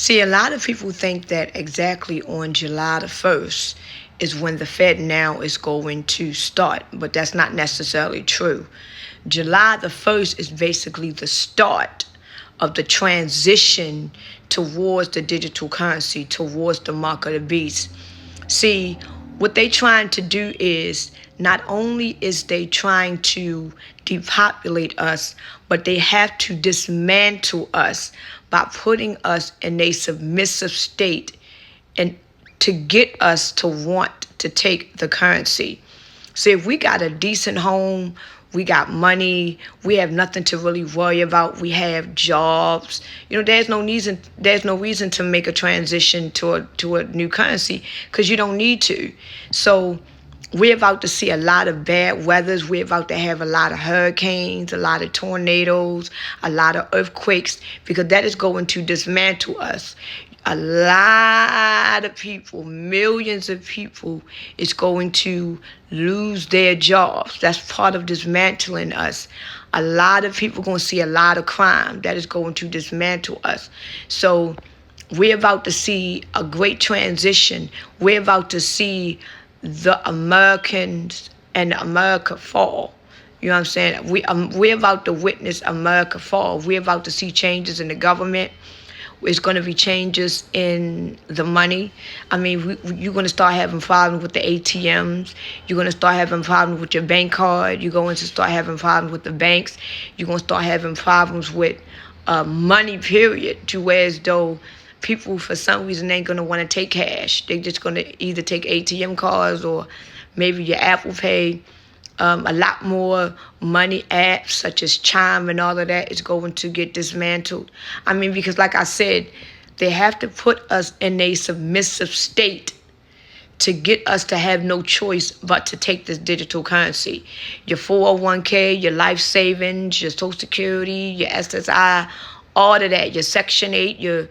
See, a lot of people think that exactly on July the 1st is when the FEDNOW is going to start, but that's not necessarily true. July the 1st is basically the start of the transition towards the digital currency, towards the mark of the beast. See, what they trying to do is not only is they trying to depopulate us, but they have to dismantle us by putting us in a submissive state and to get us to want to take the currency. See, if we got a decent home, we got money, we have nothing to really worry about, we have jobs, there's no reason to make a transition to a new currency, because you don't need to. So we're about to see a lot of bad weathers. We're about to have a lot of hurricanes, a lot of tornadoes, a lot of earthquakes, because that is going to dismantle us. A lot of people, millions of people, is going to lose their jobs. That's part of dismantling us. A lot of people are going to see a lot of crime. That is going to dismantle us. So we're about to see a great transition. We're about to see the Americans and America fall. You know what I'm saying? We're about to witness America fall. We're about to see changes in the government. It's going to be changes in the money. I mean, you're going to start having problems with the ATMs. You're going to start having problems with your bank card. You're going to start having problems with the banks. You're going to start having problems with money, period, to where as though people, for some reason, ain't going to want to take cash. They're just going to either take ATM cards or maybe your Apple Pay. A lot more money apps such as Chime and all of that is going to get dismantled. I mean, because like I said, they have to put us in a submissive state to get us to have no choice but to take this digital currency. Your 401k, your life savings, your Social Security, your SSI, all of that, your Section 8, your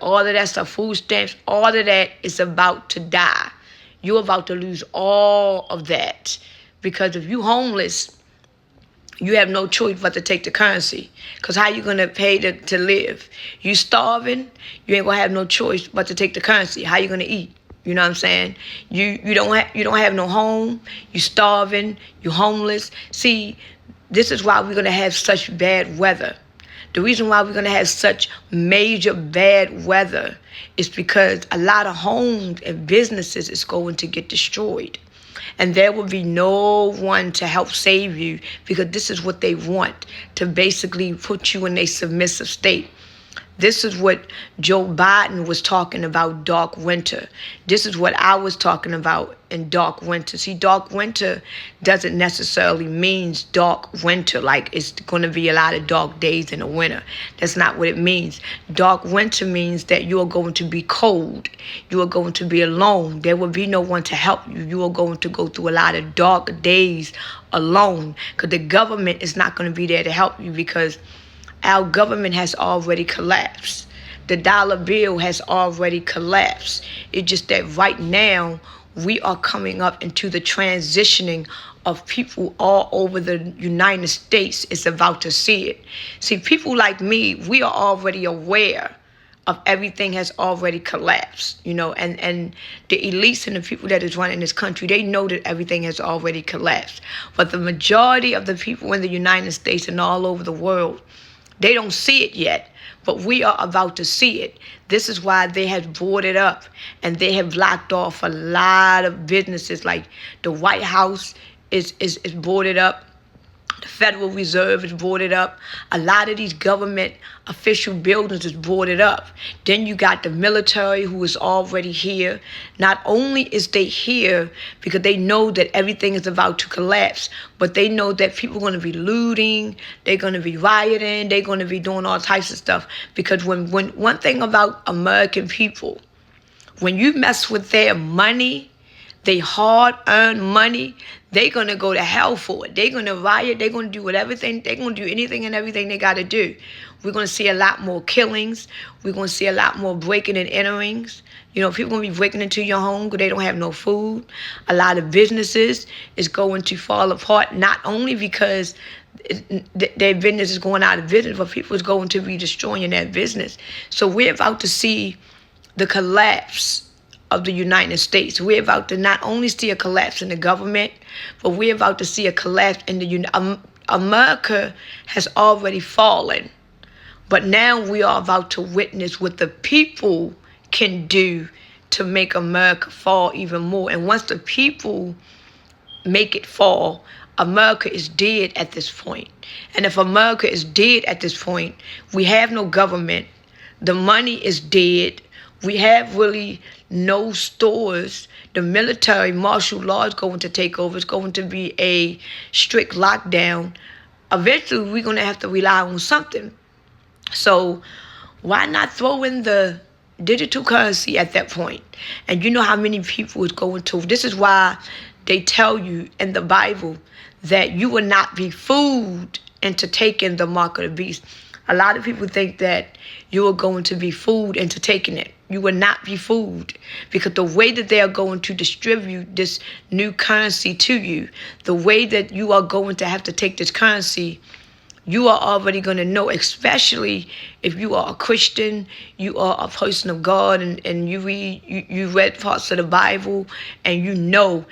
all of that stuff, food stamps, all of that is about to die. You're about to lose all of that. Because if you homeless, you have no choice but to take the currency. Because how you going to pay to live? You starving, you ain't going to have no choice but to take the currency. How you going to eat? You know what I'm saying? You don't have no home. You starving. You homeless. See, this is why we're going to have such bad weather. The reason why we're going to have such major bad weather is because a lot of homes and businesses is going to get destroyed. And there will be no one to help save you, because this is what they want, to basically put you in a submissive state. This is what Joe Biden was talking about, dark winter. This is what I was talking about in dark winter. See, dark winter doesn't necessarily mean dark winter, like it's going to be a lot of dark days in the winter. That's not what it means. Dark winter means that you are going to be cold. You are going to be alone. There will be no one to help you. You are going to go through a lot of dark days alone, because the government is not going to be there to help you, because our government has already collapsed. The dollar bill has already collapsed. It's just that right now, we are coming up into the transitioning of people all over the United States is about to see it. See, people like me, we are already aware of everything has already collapsed, and the elites and the people that is running this country, they know that everything has already collapsed. But the majority of the people in the United States and all over the world, they don't see it yet, but we are about to see it. This is why they have boarded up and they have blocked off a lot of businesses. Like the White House is boarded up. The Federal Reserve is boarded up. A lot of these government official buildings is boarded up. Then you got the military who is already here. Not only is they here because they know that everything is about to collapse, but they know that people are going to be looting, they're going to be rioting, they're going to be doing all types of stuff. Because when one thing about American people, when you mess with their money, they hard-earned money, they're going to go to hell for it. They're going to riot. They're going to do whatever they're going to do anything and everything they got to do. We're going to see a lot more killings. We're going to see a lot more breaking and enterings. People going to be breaking into your home because they don't have no food. A lot of businesses is going to fall apart, not only because Their business is going out of business, but people is going to be destroying that business. So we're about to see the collapse of the United States. We're about to not only see a collapse in the government, but we're about to see a collapse in the America has already fallen. But now we are about to witness what the people can do to make America fall even more. And once the people make it fall, America is dead at this point. And if America is dead at this point, we have no government. The money is dead. We have really no stores. The military martial law is going to take over. It's going to be a strict lockdown. Eventually, we're going to have to rely on something. So why not throw in the digital currency at that point? And you know how many people is going to. This is why they tell you in the Bible that you will not be fooled into taking the mark of the beast. A lot of people think that you are going to be fooled into taking it. You will not be fooled, because the way that they are going to distribute this new currency to you, the way that you are going to have to take this currency, you are already going to know, especially if you are a Christian, you are a person of God, and you read parts of the Bible, and you know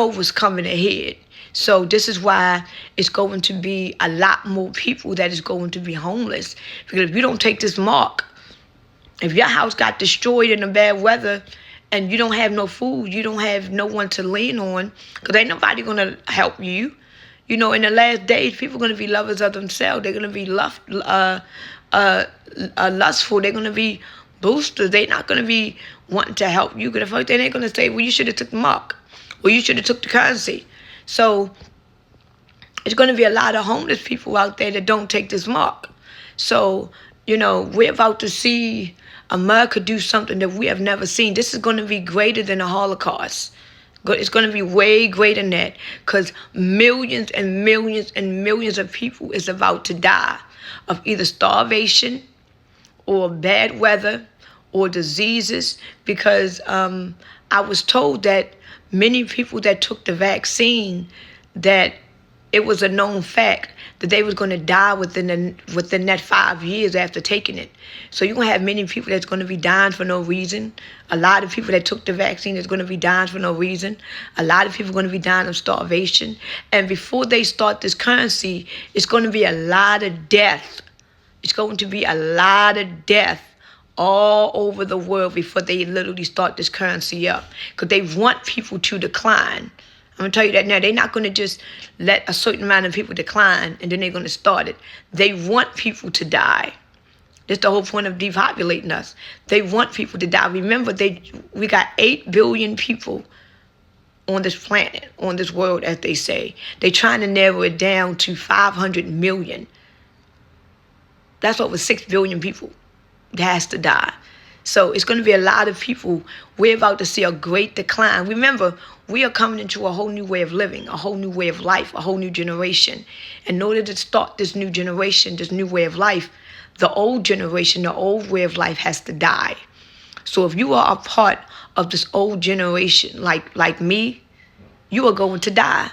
what's coming ahead. So this is why it's going to be a lot more people that is going to be homeless. Because if you don't take this mark, if your house got destroyed in the bad weather and you don't have no food, you don't have no one to lean on, because ain't nobody going to help you. You know, in the last days, people are going to be lovers of themselves. They're going to be lustful. They're going to be boosters. They're not going to be wanting to help you. Because the first thing they're going to say, well, you should have took the mark. Or you should have took the currency. So it's going to be a lot of homeless people out there that don't take this mark. So, you know, we're about to see America do something that we have never seen. This is going to be greater than the Holocaust. It's going to be way greater than that, because millions and millions and millions of people is about to die of either starvation or bad weather or diseases, because I was told that many people that took the vaccine, that it was a known fact that they was going to die within that 5 years after taking it. So you're going to have many people that's going to be dying for no reason. A lot of people that took the vaccine is going to be dying for no reason. A lot of people are going to be dying of starvation. And before they start this currency, it's going to be a lot of death. It's going to be a lot of death all over the world before they literally start this currency up. Because they want people to decline. I'm going to tell you that now. They're not going to just let a certain amount of people decline and then they're going to start it. They want people to die. That's the whole point of depopulating us. They want people to die. Remember, we got 8 billion people on this planet, on this world, as they say. They're trying to narrow it down to 500 million. That's over 6 billion people that has to die. So it's going to be a lot of people. We're about to see a great decline. Remember, we are coming into a whole new way of living, a whole new way of life, a whole new generation. In order to start this new generation, this new way of life, the old generation, the old way of life has to die. So if you are a part of this old generation, like me, you are going to die.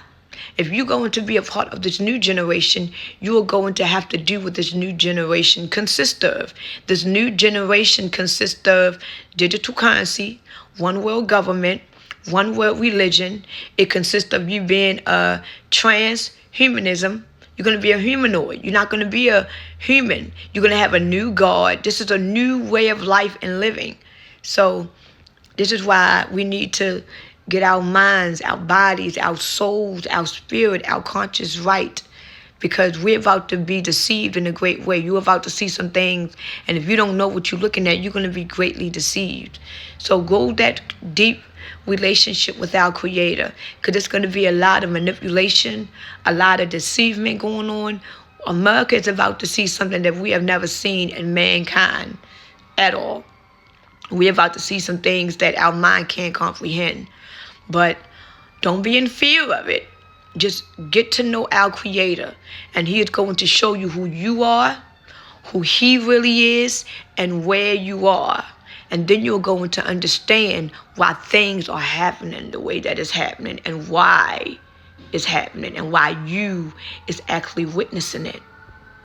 If you're going to be a part of this new generation, you are going to have to do what this new generation consists of. This new generation consists of digital currency, one world government, one world religion. It consists of you being a transhumanism. You're going to be a humanoid. You're not going to be a human. You're going to have a new God. This is a new way of life and living. So this is why we need to get our minds, our bodies, our souls, our spirit, our conscience right. Because we're about to be deceived in a great way. You're about to see some things. And if you don't know what you're looking at, you're going to be greatly deceived. So go that deep relationship with our Creator. Because it's going to be a lot of manipulation, a lot of deceivement going on. America is about to see something that we have never seen in mankind at all. We're about to see some things that our mind can't comprehend. But don't be in fear of it. Just get to know our Creator. And He is going to show you who you are, who He really is, and where you are. And then you're going to understand why things are happening the way that it's happening and why is happening and why you is actually witnessing it.